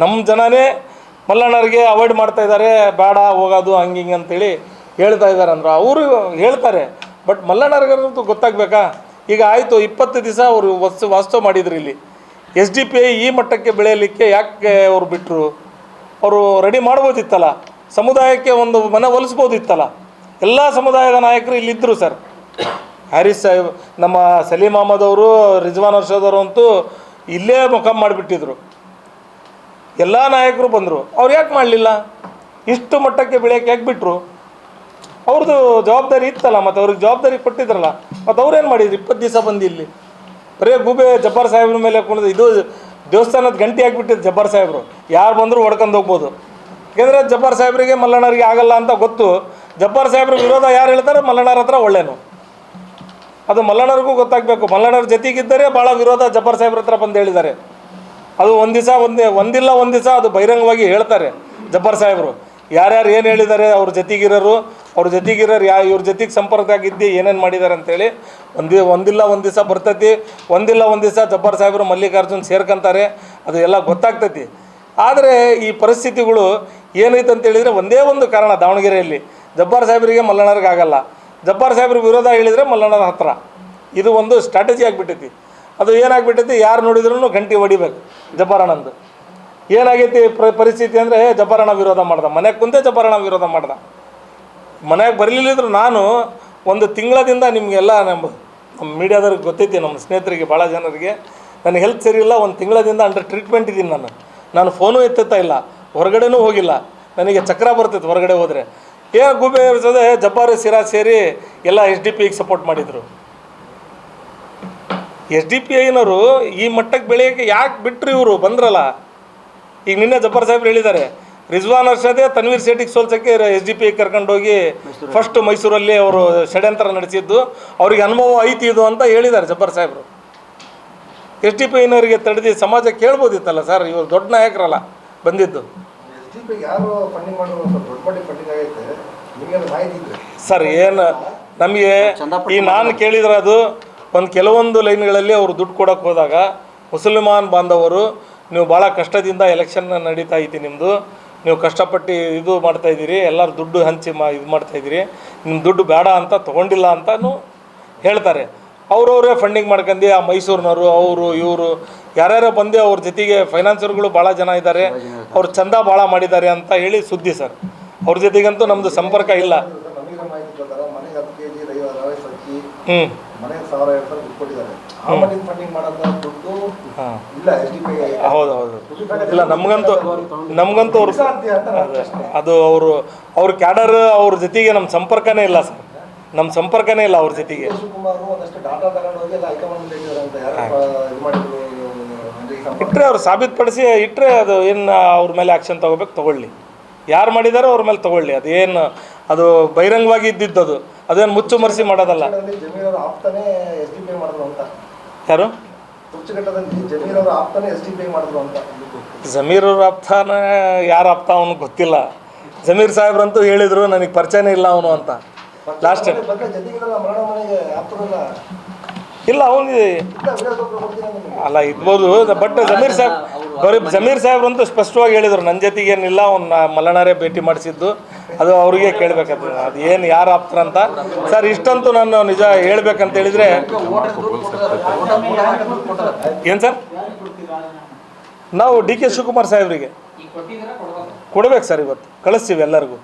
ನಮ್ಮ ಜನನೇ ಮಲ್ಲಣ್ಣವ್ರಿಗೆ ಅವಾಯ್ಡ್ ಮಾಡ್ತಾ ಇದ್ದಾರೆ, ಬೇಡ ಹೋಗೋದು ಹಂಗೆ ಹಿಂಗೆ ಅಂತೇಳಿ ಹೇಳ್ತಾ ಇದ್ದಾರೆ ಅಂದ್ರೆ ಅವರು ಹೇಳ್ತಾರೆ. ಬಟ್ ಮಲ್ಲಣ್ಣವ್ರಿಗಂತೂ ಗೊತ್ತಾಗಬೇಕಾ? ಈಗ ಆಯಿತು 20 ದಿವಸ ಅವರು ವಾಸ್ತವ ಮಾಡಿದ್ರು ಇಲ್ಲಿ. SDPI ಈ ಮಟ್ಟಕ್ಕೆ ಬೆಳೆಯಲಿಕ್ಕೆ ಯಾಕೆ ಅವರು ಬಿಟ್ಟರು? ಅವರು ರೆಡಿ ಮಾಡ್ಬೋದಿತ್ತಲ್ಲ, ಸಮುದಾಯಕ್ಕೆ ಒಂದು ಮನೆ ಒಲಿಸ್ಬೋದಿತ್ತಲ್ಲ. ಎಲ್ಲ ಸಮುದಾಯದ ನಾಯಕರು ಇಲ್ಲಿದ್ದರು ಸರ್. ಹ್ಯಾರಿಸ್ ಸಾಹೇಬ್, ನಮ್ಮ ಸಲೀಂ ಅಹಮದ್ ಅವರು, ರಿಜ್ವಾನ್ ಅರ್ಷದ್ ಅವರು ಅಂತೂ ಇಲ್ಲೇ ಮುಖಮ್ ಮಾಡಿಬಿಟ್ಟಿದ್ರು. ಎಲ್ಲ ನಾಯಕರು ಬಂದರು, ಅವ್ರು ಯಾಕೆ ಮಾಡಲಿಲ್ಲ? ಇಷ್ಟು ಮಟ್ಟಕ್ಕೆ ಬೆಳೆಯೋಕ್ಕೆ ಯಾಕೆ ಬಿಟ್ಟರು? ಅವ್ರದ್ದು ಜವಾಬ್ದಾರಿ ಇತ್ತಲ್ಲ, ಮತ್ತು ಅವ್ರಿಗೆ ಜವಾಬ್ದಾರಿ ಕೊಟ್ಟಿದ್ರಲ್ಲ, ಮತ್ತು ಅವ್ರೇನು ಮಾಡಿದ್ರು? 20 ದಿವಸ ಬಂದು ಇಲ್ಲಿ ಬರೀ ಗೂಬೆ ಜಬ್ಬಾರ್ ಸಾಹೇಬ್ರ ಮೇಲೆ ಕುಣಿದು ಇದು ದೇವಸ್ಥಾನದ ಗಂಟೆ ಹಾಕಿಬಿಟ್ಟಿದ್ದು ಜಬ್ಬಾರ್ ಸಾಹೇಬರು. ಯಾರು ಬಂದರೂ ಹೊಡ್ಕೊಂಡು ಹೋಗ್ಬೋದು. ಯಾಕೆಂದರೆ ಜಬ್ಬಾರ್ ಸಾಹೇಬ್ರಿಗೆ ಮಲ್ಲಣ್ಣವ್ರಿಗೆ ಆಗಲ್ಲ ಅಂತ ಗೊತ್ತು. ಜಬ್ಬಾರ್ ಸಾಹೇಬ್ರ ವಿರೋಧ ಯಾರು ಹೇಳ್ತಾರೆ? ಮಲ್ಲಣ್ಣವ್ರ ಹತ್ರ ಒಳ್ಳೆಯನು. ಅದು ಮಲ್ಲಣ್ಣವ್ರಿಗೂ ಗೊತ್ತಾಗಬೇಕು. ಮಲ್ಲಣ್ಣವ್ರ ಜೊತೆಗಿದ್ದರೆ ಭಾಳ ವಿರೋಧ ಜಬ್ಬಾರ್ ಸಾಹೇಬ್ರ ಹತ್ರ ಬಂದು ಹೇಳಿದ್ದಾರೆ. ಅದು ಒಂದಿಲ್ಲ ಒಂದು ದಿವಸ ಅದು ಬಹಿರಂಗವಾಗಿ ಹೇಳ್ತಾರೆ ಜಬ್ಬಾರ್ ಸಾಹೇಬರು. ಯಾರ್ಯಾರು ಏನು ಹೇಳಿದ್ದಾರೆ, ಅವ್ರ ಜೊತೆಗಿರೋರು ಇವ್ರ ಜೊತೆಗೆ ಸಂಪರ್ಕದಾಗಿದ್ದು ಏನೇನು ಮಾಡಿದ್ದಾರೆ ಅಂತೇಳಿ ಒಂದಿಲ್ಲ ಒಂದು ದಿವಸ ಬರ್ತೈತಿ. ಒಂದಿಲ್ಲ ಒಂದು ದಿವಸ ಜಬ್ಬಾರ್ ಸಾಹೇಬರು ಮಲ್ಲಿಕಾರ್ಜುನ್ ಸೇರ್ಕೊಂತಾರೆ. ಅದು ಎಲ್ಲ ಗೊತ್ತಾಗ್ತೈತಿ. ಆದರೆ ಈ ಪರಿಸ್ಥಿತಿಗಳು ಏನೈತೆ ಅಂತೇಳಿದರೆ ಒಂದೇ ಒಂದು ಕಾರಣ, ದಾವಣಗೆರೆಯಲ್ಲಿ ಜಬ್ಬಾರ್ ಸಾಹೇಬರಿಗೆ ಮಲ್ಲಣ್ಣವ್ರಿಗೆ ಆಗಲ್ಲ. ಜಬ್ಬಾರ್ ಸಾಹೇಬ್ರ ವಿರೋಧ ಹೇಳಿದರೆ ಮಲ್ಲಣ್ಣರ ಹತ್ರ. ಇದು ಒಂದು ಸ್ಟ್ರಾಟಜಿ ಆಗಿಬಿಟ್ಟೈತಿ. ಅದು ಏನಾಗ್ಬಿಟ್ಟೈತಿ, ಯಾರು ನೋಡಿದ್ರೂ ಗಂಟೆ ಹೊಡಿಬೇಕು ಜಬ್ಬಾರಣ್ಣಂದು. ಏನಾಗೈತಿ ಪರಿಸ್ಥಿತಿ ಅಂದರೆ, ಜಬ್ಬಾರಣ್ಣ ವಿರೋಧ ಮಾಡ್ದೆ, ಮನೆಗೆ ಕುಂತೆ ಜಬ್ಬಾರಣ್ಣ ವಿರೋಧ ಮಾಡ್ದೆ. ಮನೆಗೆ ಬರಲಿಲ್ಲಿದ್ರು ನಾನು ಒಂದು ತಿಂಗಳದಿಂದ ನಿಮಗೆಲ್ಲ ನಮ್ಮ ಮೀಡಿಯಾದವ್ರಿಗೆ ಗೊತ್ತೈತಿ, ನಮ್ಮ ಸ್ನೇಹಿತರಿಗೆ ಭಾಳ ಜನರಿಗೆ ನನಗೆ ಹೆಲ್ತ್ ಸರಿ ಇಲ್ಲ, ಒಂದು ತಿಂಗಳದಿಂದ ಅಂಡರ್ ಟ್ರೀಟ್ಮೆಂಟ್ ಇದ್ದೀನಿ. ನಾನು ಫೋನು ಎತ್ತುತ್ತಾ ಇಲ್ಲ, ಹೊರಗಡೆನೂ ಹೋಗಿಲ್ಲ. ನನಗೆ ಚಕ್ರ ಬರ್ತೈತೆ ಹೊರಗಡೆ ಹೋದರೆ. ಏನು ಗೂಬೆ ಇರ್ತದೆ, ಜಬ್ಬಾರ್ ಸಿರಾಜ್ ಸೇರಿ ಎಲ್ಲ SDPIಗೆ ಸಪೋರ್ಟ್ ಮಾಡಿದರು. SDPIನವರು ಈ ಮಟ್ಟಕ್ಕೆ ಬೆಳೆಯೋಕ್ಕೆ ಯಾಕೆ ಬಿಟ್ಟರು? ಇವರು ಬಂದ್ರಲ್ಲ. ಈಗ ನಿನ್ನೆ ಜಬ್ಬಾರ್ ಸಾಹೇಬ್ರು ಹೇಳಿದ್ದಾರೆ, ರಿಜ್ವಾನ್ ಅರ್ಷದೇ ತನ್ವೀರ್ ಸೇಠಿಗೆ ಸೋಲ್ಸೋಕ್ಕೆ SDPI ಕರ್ಕೊಂಡೋಗಿ ಫಸ್ಟ್ ಮೈಸೂರಲ್ಲಿ ಅವರು ಷಡ್ಯಂತ್ರ ನಡೆಸಿದ್ದು, ಅವ್ರಿಗೆ ಅನುಭವ ಐತಿ ಇದು ಅಂತ ಹೇಳಿದ್ದಾರೆ ಜಬ್ಬಾರ್ ಸಾಹೇಬರು. SDPIನವರಿಗೆ ತಡೆದು ಸಮಾಜ ಕೇಳ್ಬೋದಿತ್ತಲ್ಲ ಸರ್. ಇವರು ದೊಡ್ಡ ನಾಯಕರಲ್ಲ ಬಂದಿದ್ದು. ಸರ್ ಏನು ನಮಗೆ ಈ ನಾನು ಕೇಳಿದ್ರೆ ಅದು ಕೆಲವೊಂದು ಲೈನ್ಗಳಲ್ಲಿ ಅವರು ದುಡ್ಡು ಕೊಡೋಕ್ಕೆ ಹೋದಾಗ, ಮುಸಲ್ಮಾನ್ ಬಾಂಧವರು ನೀವು ಭಾಳ ಕಷ್ಟದಿಂದ ಎಲೆಕ್ಷನ್ ನಡೀತಾ ಐತಿ, ನಿಮ್ಮದು ನೀವು ಕಷ್ಟಪಟ್ಟು ಇದು ಮಾಡ್ತಾಯಿದ್ದೀರಿ, ಎಲ್ಲರೂ ದುಡ್ಡು ಹಂಚಿ ಇದು ಮಾಡ್ತಾಯಿದ್ದೀರಿ, ನಿಮ್ಮ ದುಡ್ಡು ಬೇಡ ಅಂತ ತೊಗೊಂಡಿಲ್ಲ ಅಂತಲೂ ಹೇಳ್ತಾರೆ. ಅವರವರೇ ಫಂಡಿಂಗ್ ಮಾಡ್ಕೊಂಡು ಆ ಮೈಸೂರಿನವರು ಅವರು ಇವರು ಯಾರ್ಯಾರೋ ಬಂದು ಅವ್ರ ಜೊತೆಗೆ ಫೈನಾನ್ಸರ್ಗಳು ಭಾಳ ಜನ ಇದ್ದಾರೆ, ಅವ್ರು ಚಂದ ಭಾಳ ಮಾಡಿದ್ದಾರೆ ಅಂತ ಹೇಳಿ ಸುದ್ದಿ ಸರ್. ಅವ್ರ ಜೊತೆಗಂತೂ ನಮ್ಮದು ಸಂಪರ್ಕ ಇಲ್ಲ. ಹೌದು ಇಲ್ಲ, ನಮಗಂತೂ ಅವ್ರು ಅದು ಅವ್ರ ಕ್ಯಾಡರ್ ಅವ್ರ ಜೊತೆಗೆ ನಮ್ಮ ಸಂಪರ್ಕನೇ ಇಲ್ಲ ಸರ್. ನಮ್ಮ ಸಂಪರ್ಕನೇ ಇಲ್ಲ ಅವ್ರ ಜೊತೆಗೆ. ಇಟ್ಟರೆ ಅವ್ರು ಸಾಬೀತುಪಡಿಸಿ ಇಟ್ಟರೆ ಅದು ಏನು ಅವ್ರ ಮೇಲೆ ಆ್ಯಕ್ಷನ್ ತೊಗೊಳ್ಳಿ. ಯಾರು ಮಾಡಿದಾರೋ ಅವ್ರ ಮೇಲೆ ತೊಗೊಳ್ಳಿ. ಅದೇನು ಅದು ಬಹಿರಂಗವಾಗಿ ಇದ್ದಿದ್ದು, ಅದೇನು ಮುಚ್ಚು ಮರೆಸಿ ಮಾಡೋದಲ್ಲ. ಯಾರು ಜಮೀರ್ ಅವ್ರ ಆಪ್ತಾನ ಯಾರು ಆಪ್ತ ಅವನು ಗೊತ್ತಿಲ್ಲ. ಜಮೀರ್ ಸಾಹೇಬ್ರಂತೂ ಹೇಳಿದರು ನನಗೆ ಪರಿಚಯನೇ ಇಲ್ಲ ಅವನು ಅಂತ ಲಾಸ್ಟ್ ಟೈಮ್. ಇಲ್ಲ ಅವನಿಗೆ ಅಲ್ಲ ಇದ್ಬೋದು, ಬಟ್ ಜಮೀರ್ ಸಾಹೇಬ್ರಂತೂ ಸ್ಪಷ್ಟವಾಗಿ ಹೇಳಿದರು ನನ್ನ ಜೊತೆಗೇನಿಲ್ಲ, ಅವ್ನು ಮಲ್ಲಣ್ಣರೇ ಭೇಟಿ ಮಾಡಿಸಿದ್ದು, ಅದು ಅವ್ರಿಗೆ ಕೇಳಬೇಕಾಗ್ತದೆ ಅದು ಏನು ಯಾರು ಆಪ್ತಾರಂತ. ಸರ್ ಇಷ್ಟಂತೂ ನಾನು ನಿಜ ಹೇಳ್ಬೇಕಂತ ಹೇಳಿದರೆ ಏನು ಸರ್, ನಾವು DK ಶಿವಕುಮಾರ್ ಸಾಹೇಬ್ರಿಗೆ ಕೊಡ್ಬೇಕು ಸರ್. ಇವತ್ತು ಕಳಿಸ್ತೀವಿ ಎಲ್ಲರಿಗೂ.